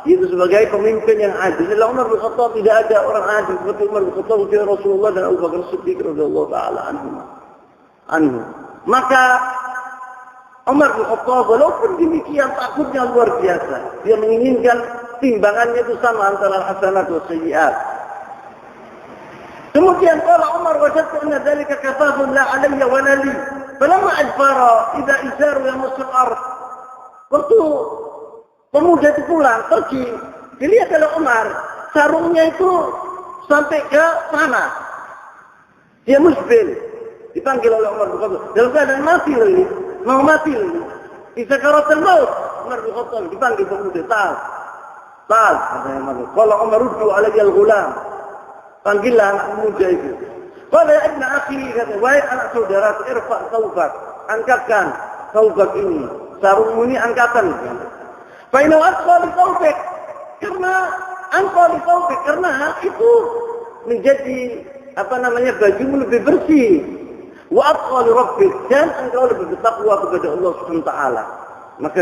yaitu sebagai pemimpin yang adil. Setelah Umar bin Khattab tidak ada orang adil seperti Umar bin Khattab, Rasulullah dan Abu Bakar Siddiq radhiyallahu taala anhu. Maka Umar bin Khattab walaupun demikian takutnya luar biasa. Dia menginginkan timbangannya itu sama antara hasanat wa sayyi'at. Kemudian qala Umar, wajadtu anna dhalika kafafun la 'alayya wa la li. Falamma adbara idza izaru yamassul ard. Waktu pemuda itu pulang pergi, dilihat oleh Umar, sarungnya itu sampai ke sana. Dia musbil. Dipanggil oleh Umar bin Khattab. Dalam keadaan mati loh ini. Mau mati loh ini. Di sakaratul maut. Umar bin Khattab dipanggil pemuda. Tal. Katanya Umar. Kalau Umar ruddu alayya al-ghulam. Panggillah anak muda itu. Qala ya ibna akhi, kata, wahai anak saudara, irfa' thawbak. Angkatkan thawbak ini. Sarungmu ini angkatan. Fa inna asqa li thawbik. Karena itu menjadi bajumu lebih bersih. Wa atqa li rabbik, dan engkau lebih bertakwa kepada Allah Subhanahu wa taala. Maka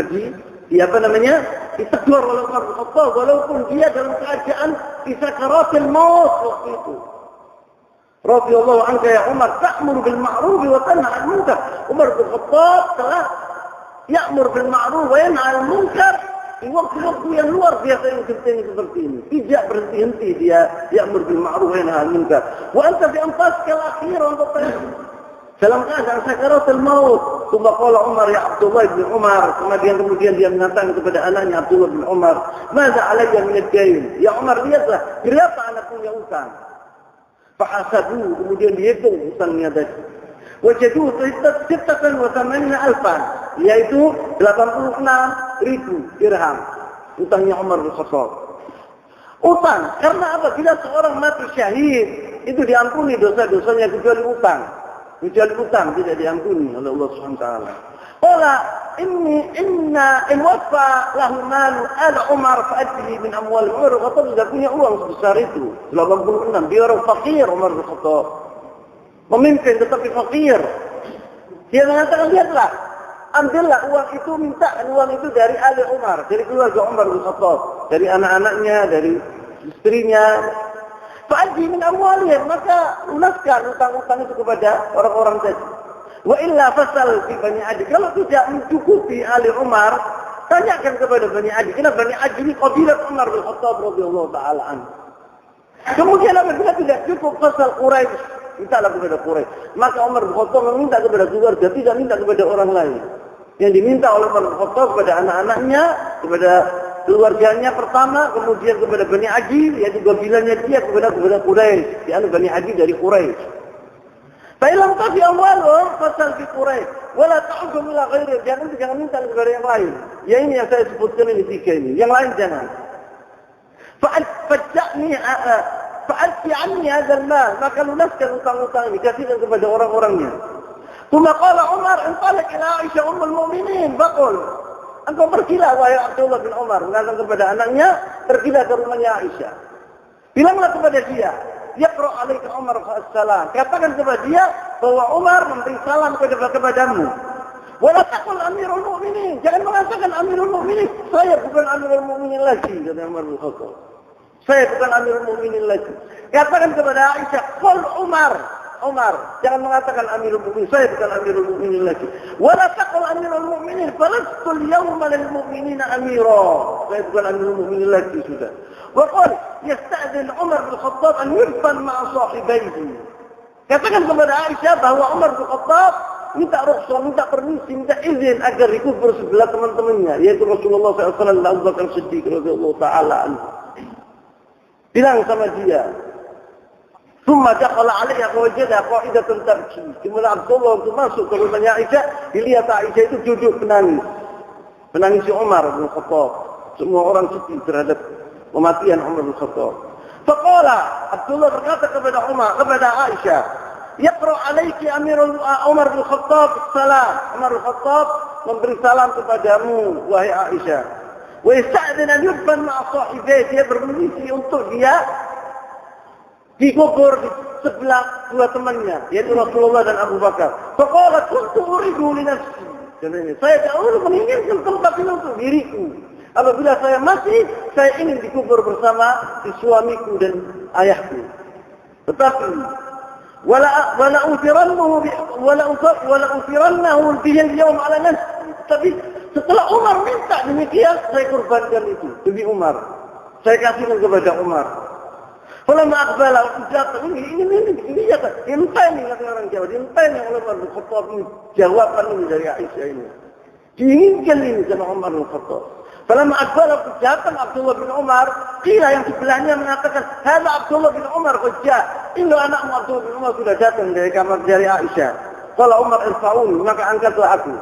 ditegur oleh Umar bin Khattab walaupun dia dalam keadaan di sakaratil maut waktu itu. Radhiyallahu anka ya Umar, ta'muru bil ma'ruf wa tanha 'anil munkar. Umar bin Khattab telah ya'mur bil ma'ruf wa yanha 'anil munkar di waktu-waktu yang luar biasa yang genting seperti ini. Tidak berhenti dia ya'mur bil ma'ruf wa yanha 'anil munkar. Wa anta fi anfasikal akhirah dalam keadaan sakaratul maut. Tsumma qala Umar ya Abdullah bin Umar, kemudian dia mengatakan kepada anaknya Abdullah bin Umar, "Madza alayya min ad-dayn?" Ya Umar, lihatlah berapa anak punya utang. Fahasabu, kemudian dihitung utangnya tadi. Wajadu 86,000, yaitu 86.000 dirham. Utangnya Umar bin Khattab. Utang, karena apabila seorang mati syahid, itu diampuni dosa-dosanya kecuali utang. Kecuali utang tidak diampuni oleh Allah Subhanahu wa taala. Qala inna in waffa lahu malu ala Umar fa'adhi min amwal Umar. Khattab tidak punya uang sebesar itu. 86. Dia orang fakir Umar bin Khattab. Pemimpin tetapi fakir. Dia mengatakan, lihatlah, ambillah uang itu, minta uang itu dari Ali Umar, dari keluarga Umar bin Khattab, dari anak-anaknya, dari istrinya. Fa'adhi min amwalihim, maka lunaskan utang-utang itu kepada orang-orang tadi. Wa illa fasal fi Bani Adi. Kalau tidak mencukupi Ali Umar, tanyakan kepada Bani Adi. Karena Bani Adi ini kabilah Umar bin Khattab radhiyallahu taala anhu. Kemudian apabila tidak cukup fasal Quraisy, mintalah kepada Quraisy. Maka Umar bin Khattab meminta kepada keluarga, tidak minta kepada orang lain. Yang diminta oleh Umar bin Khattab kepada anak-anaknya, kepada keluarganya pertama, kemudian kepada Bani Adi, yaitu kabilahnya dia kepada Quraisy. Dia Bani Adi dari Quraisy. Fa'ilam tafi amwalhum fasal fi Quraisy, wala ta'udhum ila ghairi. Jangan minta kepada yang lain. Ya ini yang saya sebutkan ini tiga ini. Yang lain jangan. Fa'alfi anni hadzal mal, maka lunaskan utang-utang ini, kasihkan kepada orang-orangnya. Tsumma qala Umar, "Intaliq ila Aisyah ummul mu'minin, faqul." Engkau pergilah wahai Abdullah bin Umar, mengatakan kepada anaknya, pergilah ke rumahnya Aisyah. Bilanglah kepada dia, yaqra 'alaika Umar as-salam. Katakan kepada dia bahwa Umar memberi salam kepadamu. Wala taqul Amirul Mu'minin, jangan mengatakan Amirul Mu'minin. Saya bukan Amirul Mu'minin lagi, kata Umar bin Khattab. Saya bukan Amirul Mu'minin lagi. Katakan kepada Aisyah, qul Umar, jangan mengatakan Amirul Mu'minin, saya bukan Amirul Mu'minin lagi. Wala taqul Amirul Mu'minin, falastu al-yawma lil mu'minina amira. Saya bukan Amirul Mu'minin lagi sudah. Wa qul yasta'dhin Umar bin Khattab an yurfan ma'a sahibaihi. Katakan kepada Aisyah bahwa Umar bin Khattab minta rukhsah, minta permisi, minta izin agar dikubur sebelah teman-temannya, yaitu Rasulullah SAW dan Abu Bakar Siddiq radhiyallahu taala anhu. Bilang sama dia, Summa dakhala 'alayha fawajada qa'idatan tabki. Kemudian Abdullah untuk masuk ke rumahnya Aisyah, dilihat Aisyah itu duduk menangis. Menangis Umar bin Khattab. Semua orang sedih terhadap kematian Umar bin Khattab. Faqala, Abdullah berkata kepada Aisyah, "Yaqra 'alayki Amirul Umar bin Khattab salam." Umar bin Khattab memberi salam kepadamu wahai Aisyah. Wa yasta'dhin an yudfan ma'a sahibihi, dia bermisi untuk dia dikubur di sebelah dua temannya, yaitu Rasulullah dan Abu Bakar. Faqala kuntu uridu li nafsi. Saya dahulu menginginkan tempat ini untuk diriku. Apabila saya mati, saya ingin dikubur bersama suamiku dan ayahku. Tetapi wala utirannahu bihi al-yawm ala nafsi. Tapi setelah Umar minta demikian, saya kurbankan itu demi Umar. Saya kasihkan kepada Umar. Falamma aqbala datang ini ya kan, inteni kata orang Jawa, inteni oleh Umar bin Khattab ini jawaban ini dari Aisyah ini. Diinginkan ini sama Umar bin Khattab. Falamma aqbala datang Abdullah bin Umar, qila yang sebelahnya mengatakan, "Hadza Abdullah bin Umar qajja." Ini anakmu Abdullah bin Umar sudah datang dari kamar dari Aisyah. Qala Umar irfa'uni, maka angkatlah aku.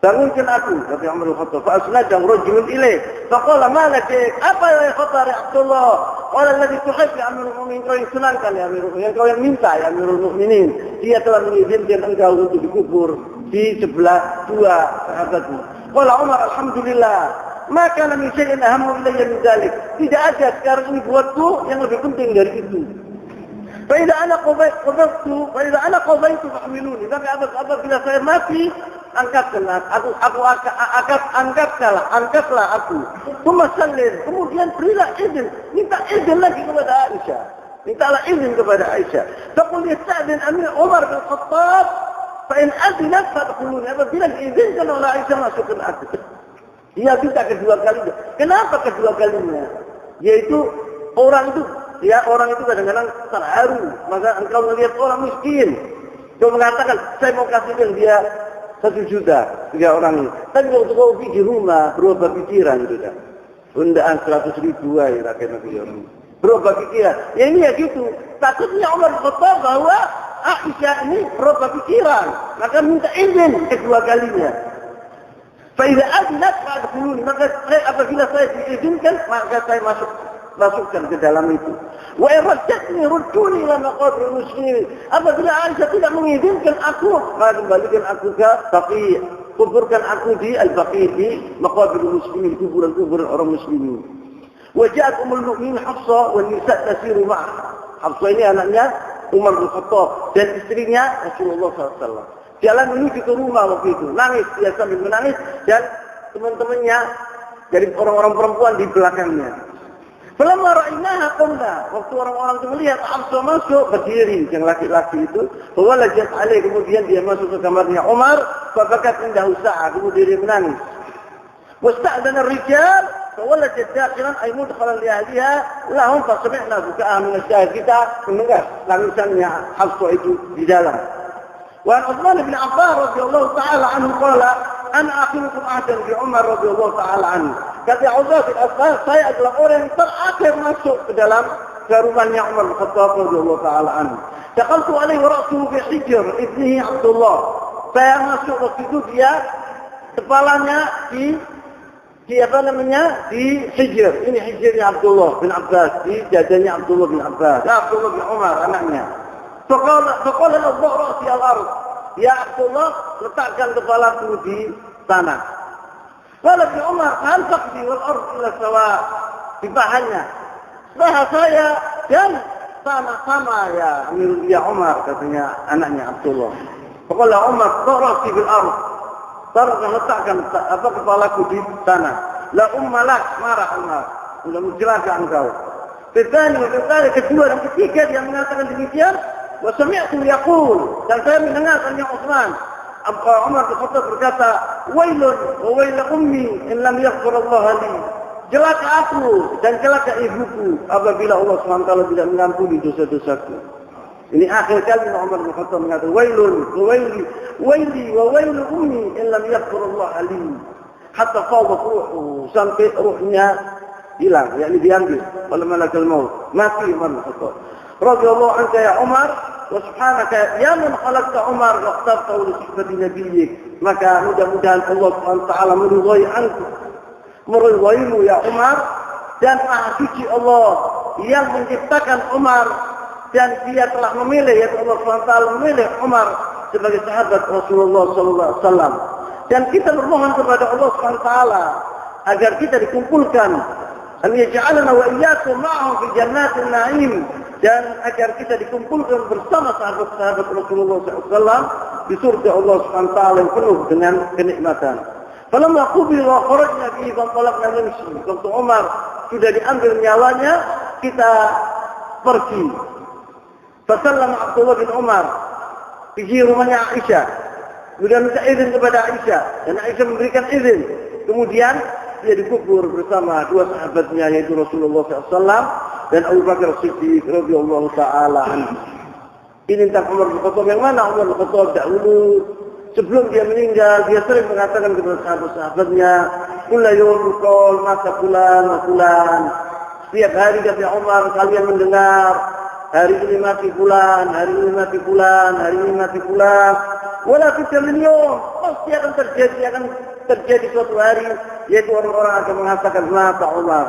Bangunkan aku, kata Umar bin Khattab. Fa asnadahu rajulun ilaih. Faqala ma ladik? Apa yang khatar ya Abdullah? Qala alladhi tuhib ya Amirul Mu'minin, kau yang senangkan ya Amirul Mu'minin, kau yang minta ya Amirul Mu'minin. Dia telah mengizinkan engkau untuk dikubur di sebelah dua sahabatmu. Qala Umar, alhamdulillah. Maka lam syai'in ahammu ilayya min dzalik. Tidak ada sekarang ini buatku yang lebih penting dari itu. Fa idza ana qadaitu fahmiluni. Maka apabila saya mati, angkatlah aku. Kemudian berilah izin, minta izin lagi kepada Aisyah. Mintalah izin kepada Aisyah. Faqul yasta'dhin Amir Umar bin Khattab, fa in adzinat fadkhuluni. Apabila diizinkan oleh Aisyah, masukkan aku. Dia minta kedua kalinya. Kenapa kedua kalinya? Yaitu orang itu kadang-kadang terharu. Maka engkau melihat orang miskin, kau mengatakan, saya mau kasihkan dia 1 juta, 3 orang ini. Tapi waktu kau pergi di rumah, berubah pikiran sudah. Undaan 100.000 aja rakyat orang. Berubah pikiran. Ya ini ya gitu. Takutnya Umar Khattab bahwa Aisyah ini berubah pikiran. Maka minta izin kedua kalinya. Faidah adinat fa'adkhuluni. Maka apabila saya diizinkan, maka saya masukkan ke dalam itu. Wa irajatni rudduni ila maqabir muslimin. Apabila Aisyah tidak mengizinkan aku, maka kembalikan aku ke Baqi'. Kuburkan aku di Al-Baqi' di maqabir muslimin, kuburan orang muslimin. Wa ja'at ummul mu'minin Hafsah wa nisa' tasiru ma'ah. Hafsah ini anaknya Umar bin Khattab dan istrinya Rasulullah SAW. Jalan menuju ke rumah waktu itu, nangis, dia sambil menangis dan teman-temannya dari orang-orang perempuan di belakangnya. Falamma ra'aynaha qulna, waktu orang-orang itu melihat Hafsah masuk, berdiri yang laki-laki itu, walajat alaih, kemudian dia masuk ke kamarnya Umar, fabakat indahu sa'ah, kemudian dia menangis. Wasta'dana ar-rijal, fawalajat dakhilan ay mudkhalan li ahliha, lahum fasami'na buka'ah min asy-syahid. Kita mendengar tangisannya Hafsah itu di dalam. Wa Utsman bin Affan radhiyallahu ta'ala anhu qala ana akhirukum ahdan bi Umar radhiyallahu ta'ala anhu. kata Uzair bin Affan, saya adalah orang yang terakhir masuk ke dalam rumahnya Umar bin Khattab radhiyallahu taala anhu. Dakhaltu alaihi wa ra'suhu fi hijr ibnihi Abdullah. Saya masuk waktu itu dia kepalanya di Hijr. Ini Hijrnya Abdullah bin Abbas, di dadanya Abdullah bin Abbas. Abdullah bin Umar anaknya. Faqala Allah ra'si al-ard. Ya Abdullah, letakkan kepalaku di tanah. Qala bin Umar, hal taqdi wal ard ila sawa. Di pahannya. Paha saya dan tanah sama ya Umar, katanya anaknya Abdullah. Faqala Umar, ra'si bil ard. Taruh letakkan kepalaku di tanah. La ummalak, marah Umar. Sudah menjelaka engkau. Petani, kedua dan ketiga dia mengatakan demikian. Wa sami'tu yaqul, dan saya mendengarkannya Utsman. Umar bin Khattab berkata, "Wailun wa wail ummi in lam yaghfir Allah li." Celaka aku dan celaka ibuku apabila Allah SWT tidak mengampuni dosa-dosaku. Ini akhir kali Umar bin Khattab mengatakan, "Wailun wa waili wa wailu ummi in lam yaghfir Allah li." Hatta fadat ruhu, sampai ruhnya hilang, yakni diambil oleh malaikat maut. Mati Umar bin Khattab. Radhiyallahu anka ya Umar, wa subhanaka ya man khalaqta Umar wa ikhtartahu li suhbati nabiyyik. Maka mudah-mudahan Allah SWT meridhai anku, meridhaimu ya Umar, dan Maha Suci Allah yang menciptakan Umar, dan dia telah memilih, yaitu Allah SWT memilih Umar sebagai sahabat Rasulullah SAW. Dan kita bermohon kepada Allah SWT agar kita dikumpulkan, an yaj'alana wa iyyakum ma'ahum fi jannatin na'im, dan agar kita dikumpulkan bersama sahabat-sahabat Rasulullah SAW di surga Allah SWT yang penuh dengan kenikmatan. Falamma qubila wa kharajna bihi fantalaqna namshi. Waktu Umar sudah diambil nyawanya, kita pergi. Fasallama Abdullah bin Umar pergi rumahnya Aisyah. Kemudian minta izin kepada Aisyah, dan Aisyah memberikan izin. Kemudian dia dikubur bersama dua sahabatnya, yaitu Rasulullah SAW dan Abu Bakar Siddiq radhiyallahu taala anhu. Ini tentang Umar bin Khattab. Yang mana Umar bin Khattab dahulu sebelum dia meninggal, dia sering mengatakan kepada sahabat-sahabatnya, "Kullu yawmin qul mata fulan wa fulan." Setiap hari kata Umar, kalian mendengar hari ini mati fulan, hari ini mati fulan, hari ini mati fulan. Wala fi min yawm, pasti akan terjadi suatu hari, yaitu orang-orang akan mengatakan mata Umar,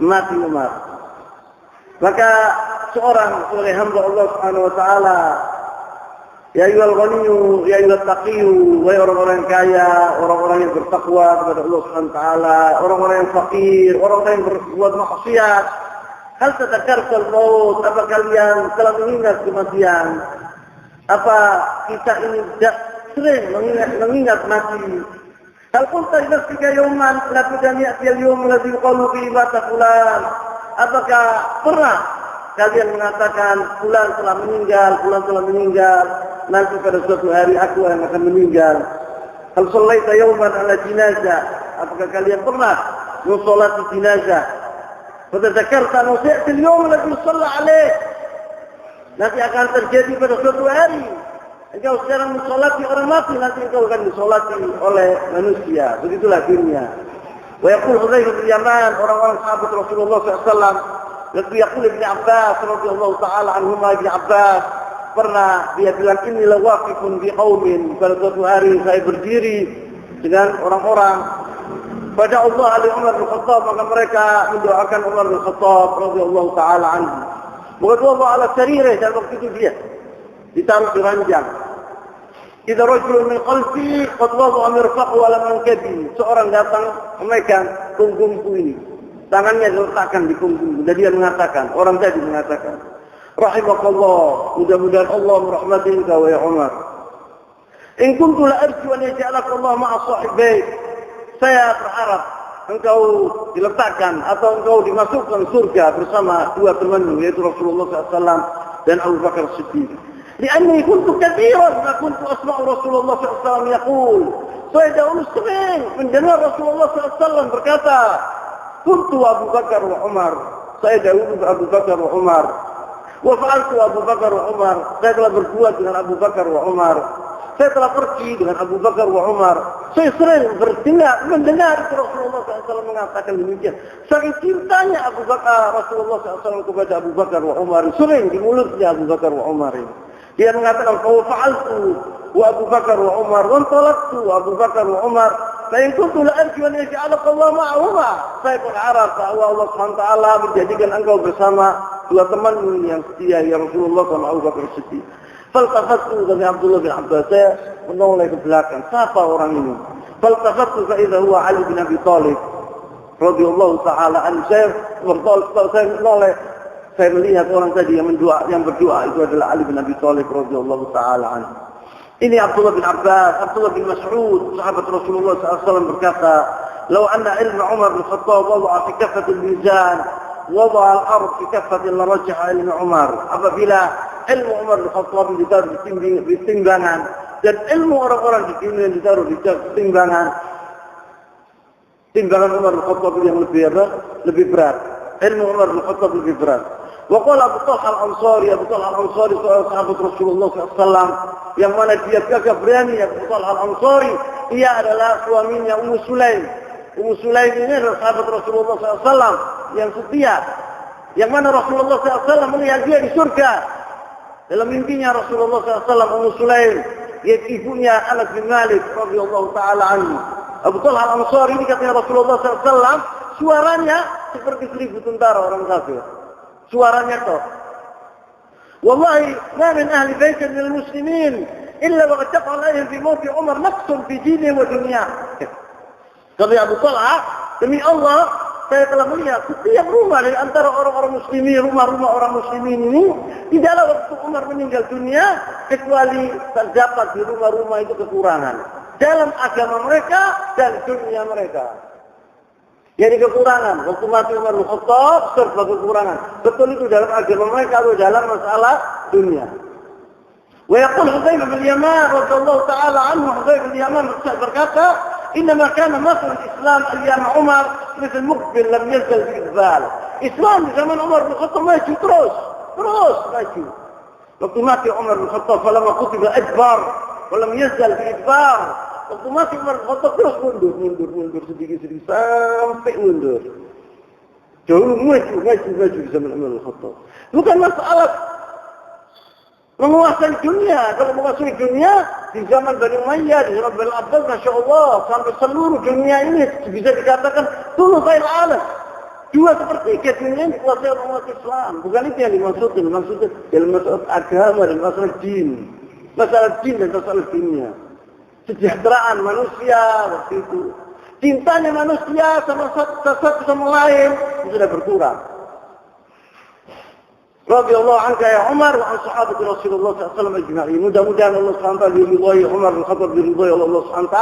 mati Umar. Maka seorang sebagai hamba Allah Subhanahu wa taala, ya ayyuhal ghaniyyu, ya ayyuhat taqiyyu, wahai orang-orang yang kaya, orang-orang yang bertakwa kepada Allah Subhanahu wa taala, orang-orang yang fakir, orang-orang yang berbuat maksiat. Hal tadzakartul maut, apa kalian telah mengingat kematian? Apa kita ini tidak sering mengingat mati? Hal qulta li nafsika yawman la tudami'ati al-yawm alladhi qalu fihi mata fulan? Apakah pernah kalian mengatakan fulan telah meninggal, nanti pada suatu hari aku yang akan meninggal? Hal shallaita yawman ala jinazah? Apakah kalian pernah mensolati jenazah? Fatadzakarta annahu sayati al-yawm alladhi shalla alaih. Nanti akan terjadi pada suatu hari. Engkau sekarang mensolati orang mati, nanti engkau akan disolati oleh manusia. Begitulah dunia. Wa yaqul Hudzaifah bin Yaman, orang-orang sahabat Rasulullah SAW, yaqul Ibnu Abbas radhiyallahu taala anhuma, Ibnu Abbas pernah dia bilang, "Inni lawaqifun bi qaumin." Pada suatu hari saya berdiri dengan orang-orang. Pada Allah Ali Umar bin Khattab, maka mereka mendoakan Umar bin Khattab radhiyallahu taala anhu. Wa ala saririh, dan waktu itu dia ditaruh di ranjang. Idza rajulun min qalbi qad wada'a mirfaqahu ala mankabi. Seorang datang memegang punggungku ini. Tangannya diletakkan di punggungku. Dan dia mengatakan, orang tadi mengatakan, "Rahimakallah, mudah-mudahan Allah merahmati engkau ya Umar. In kuntu la arju an yaj'alaka Allah ma'a sahibaik." Saya berharap engkau diletakkan atau engkau dimasukkan surga bersama dua temanmu, yaitu Rasulullah SAW dan Abu Bakar Siddiq. Lianni kuntu katsiran ma kuntu asma'u Rasulullah SAW yaqul. Saya dahulu sering mendengar Rasulullah SAW berkata, "Kuntu Abu Bakar wa Umar." Saya dahulu Abu Bakar wa Umar. Wa fa'altu Abu Bakar wa Umar. Saya telah berbuat dengan Abu Bakar wa Umar. saya telah pergi dengan Abu Bakar wa Umar. Saya sering mendengar Rasulullah SAW mengatakan demikian. Saking cintanya Abu Bakar, Rasulullah SAW kepada Abu Bakar wa Umar. Sering di mulutnya Abu Bakar wa Umar ini. Dia mengatakan, "Kau fa'altu wa Abu Bakar wa Umar, wa talaqtu Abu Bakar wa Umar. Fa'in kuntu la'arju an yaj'alaka Allah ma'ahuma." Saya berharap bahwa Allah SWT menjadikan engkau bersama dua temanmu yang setia, ya Rasulullah sama Abu Bakar Siddiq. Faltafattu dari Abdullah bin Abbas, saya menoleh ke belakang. Siapa orang ini? Faltafattu fa idza huwa Ali bin Abi Thalib radhiyallahu ta'ala anhu. Saya menoleh, saya melihat orang tadi yang berdoa itu adalah Ali bin Abi Thalib radhiyallahu ta'ala anhu. Ini Abdullah bin Abbas, Abdullah bin Mas'ud, sahabat Rasulullah SAW berkata, "Lau anna ilma Umar bin Khattab wada'a fi kaffatil mizan, wada'a al-ard fi kaffatil larajah ilmu Umar." Apabila ilmu Umar bin Khattab ditaruh di timbangan dan ilmu orang-orang di dunia ditaruh di timbangan Umar bin Khattab yang lebih berat. Ilmu Umar bin Khattab lebih berat. Wa qala Abu Talha al-Ansari, Abu Talha al-Ansari seorang sahabat Rasulullah SAW yang mana dia gagah berani. Abu Talha al-Ansari, ia adalah suaminya Ummu Sulaim. Ummu Sulaim ini adalah sahabat Rasulullah SAW yang setia, yang mana Rasulullah SAW melihat dia di surga. Dalam mimpinya Rasulullah SAW, Ummu Sulaim, yaitu ibunya Anas bin Malik radhiyallahu ta'ala anhu. Abu Talha al-Ansari ini katanya Rasulullah SAW, suaranya seperti 1000 tentara orang kafir. Suaranya toh. Wallahi, ma min ahli baitin minal muslimin illa wa qad taqa alaihim fi mawti Umar naqsun fi dinihim wa dunyahim. Kata Abu Talha, demi Allah, saya telah melihat setiap rumah dari antara orang-orang muslimin, rumah-rumah orang muslimin ini, tidaklah waktu Umar meninggal dunia, kecuali terdapat di rumah-rumah itu kekurangan dalam agama mereka dan dunia mereka. Jadi kekurangan, waktu mati Umar bin Khattab, serba kekurangan. Betul itu dalam agama mereka atau dalam masalah dunia. Wa yaqul Hudzaifah bin Yaman radhiyallahu ta'ala anhu, Hudzaifah bin Yaman berkata, "Innama kana masal Islam ayyam Umar mithl muqbil lam yazal fi idbal." Islam di zaman Umar bin Khattab maju terus maju. Waktu mati Umar bin Khattab, falamma qutiba adbar wa lam yazal fi idbar. Waktu mati Umar bin Khattab terus mundur sedikit sampai mundur. Jauh maju di zaman Umar bin Khattab. Bukan masalah menguasai dunia. Kalau menguasai dunia di zaman Bani Umayyah, di zaman Bani Abbas, Masya Allah, sampai seluruh dunia ini bisa dikatakan thulutsai alam. 2/3 dunia ini dikuasai oleh umat Islam. Bukan itu yang dimaksudkan. Maksudnya dalam masalah agama dan masalah din. Masalah din dan masalah dunia. Kesejahteraan manusia waktu itu. Cintanya manusia satu sama lain sudah berkurang. Radhiyallahu anka ya Umar wa an sahabat Rasulullah SAW ajma'in. Mudah-mudahan Allah SWT diridhai Umar bin Khattab, diridhai Allah SWT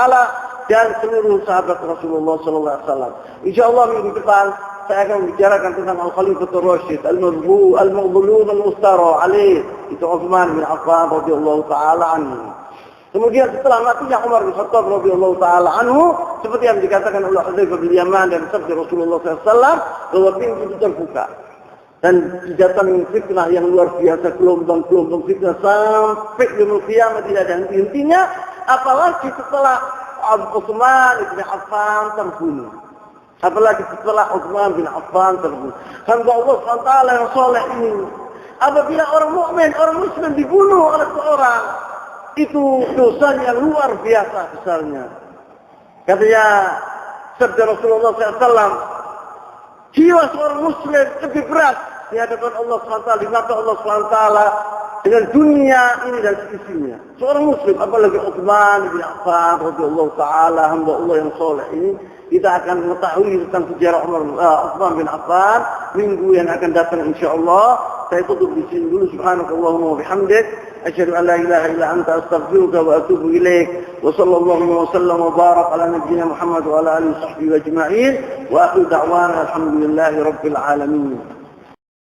dan seluruh sahabat Rasulullah SAW. Insyaallah minggu depan saya akan membicarakan tentang Al-Khalifatul Rasyid Al-Maghdhulum Al-Mustara alaih, itu Utsman bin Affan radhiyallahu ta'ala anhu. Kemudian setelah matinya Umar bin Khattab radhiyallahu ta'ala anhu, seperti yang dikatakan oleh Hudzaifah bin Yaman dan sabda Rasulullah SAW, bahwa pintu itu terbuka. Dan datang fitnah yang luar biasa, gelombang-gelombang fitnah sampai yaumul qiyamah tidak ada henti-hentinya, apalagi setelah Utsman bin Affan terbunuh. Apalagi setelah Utsman bin Affan terbunuh. Hamba Allah SWT yang soleh ini, apabila orang mukmin, orang muslim dibunuh oleh seorang, itu dosanya yang luar biasa besarnya. Katanya sabda Rasulullah SAW, jiwa seorang muslim lebih berat di hadapan Allah SWT, di mata Allah SWT dengan dunia ini dan seisinya. Seorang muslim, apalagi Utsman bin Affan radhiyallahu ta'ala, hamba Allah yang soleh ini, kita akan mengetahui tentang sejarah Utsman bin Affan minggu yang akan datang insyaallah. Saya tutup di sini dulu. Subhanakallahumma wa bihamdik, asyhadu an la ilaha illa anta, astaghfiruka wa atubu ilaik. Wa sallallahu wa sallam wa barak ala nabiyyina Muhammad wa ala alihi wa sahbihi ajma'in. Wa akhiru da'wana alhamdulillahi rabbil alamin.